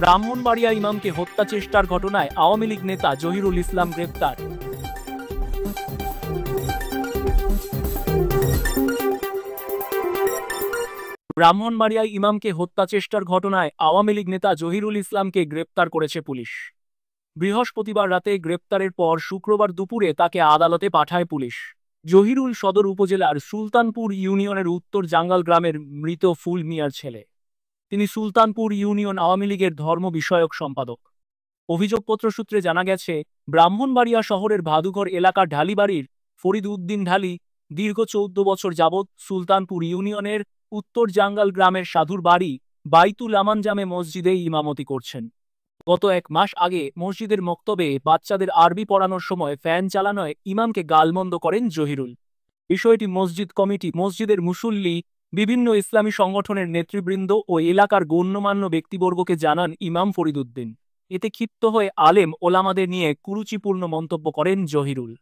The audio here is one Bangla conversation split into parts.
ব্রাহ্মণবাড়িয়া ইমামকে হত্যা চেষ্টার ঘটনায় আওয়ামী লীগ নেতা জহিরুল ইসলাম গ্রেপ্তার। ব্রাহ্মণবাড়িয়ায় ইমামকে হত্যা চেষ্টার ঘটনায় আওয়ামী লীগ নেতা জহিরুল ইসলামকে গ্রেপ্তার করেছে পুলিশ। বৃহস্পতিবার রাতে গ্রেপ্তারের পর শুক্রবার দুপুরে তাকে আদালতে পাঠায় পুলিশ। জহিরুল সদর উপজেলার সুলতানপুর ইউনিয়নের উত্তর জাঙ্গাল গ্রামের মৃত ফুল মিয়ার ছেলে। তিনি সুলতানপুর ইউনিয়ন আওয়ামী লীগের ধর্ম বিষয়ক সম্পাদক। অভিযোগপত্র সূত্রে জানা গেছে, ব্রাহ্মণবাড়িয়া শহরের ভাদুঘর এলাকার ঢালিবাড়ির ফরিদ উদ্দিন ঢালি দীর্ঘ 14 বছর যাবৎ সুলতানপুর ইউনিয়নের উত্তর জাঙ্গাল গ্রামের সাধুর বাড়ি বাইতুল আমান জামে মসজিদে ইমামতি করছেন। গত 1 মাস আগে মসজিদের মক্তবে বাচ্চাদের আরবি পড়ানোর সময় ফ্যান চালানোয় ইমামকে গালমন্দ করেন জহিরুল। বিষয়টি মসজিদ কমিটি, মসজিদের মুসল্লি, বিভিন্ন ইসলামী সংগঠনের নেতৃবৃন্দ ও এলাকার গণ্যমান্য ব্যক্তিবর্গকে জানান ইমাম ফরিদ উদ্দিন। এতে ক্ষিপ্ত হয়ে আলেম ওলামাদের নিয়ে কুরুচিপূর্ণ মন্তব্য করেন জহিরুল।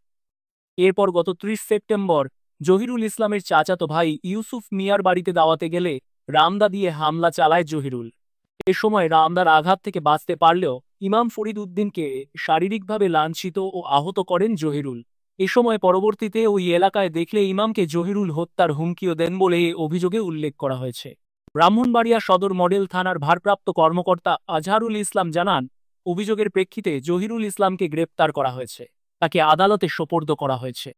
এরপর গত 30 সেপ্টেম্বর জহিরুল ইসলামের চাচাতো ভাই ইউসুফ মিয়ার বাড়িতে দাওয়াতে গেলে রামদা দিয়ে হামলা চালায় জহিরুল। এ সময় রামদার আঘাত থেকে বাঁচতে পারলেও ইমাম ফরিদ উদ্দিনকে শারীরিকভাবে লাঞ্ছিত ও আহত করেন জহিরুল। এ সময় পরবর্তীতে ওই এলাকায় দেখলে ইমামকে জহিরুল হত্যার হুমকিও দেন বলে এ অভিযোগে উল্লেখ করা হয়েছে। ব্রাহ্মণবাড়িয়া সদর মডেল থানার ভারপ্রাপ্ত কর্মকর্তা আজহারুল ইসলাম জানান, অভিযোগের প্রেক্ষিতে জহিরুল ইসলামকে গ্রেপ্তার করা হয়েছে। তাকে আদালতে সোপর্দ করা হয়েছে।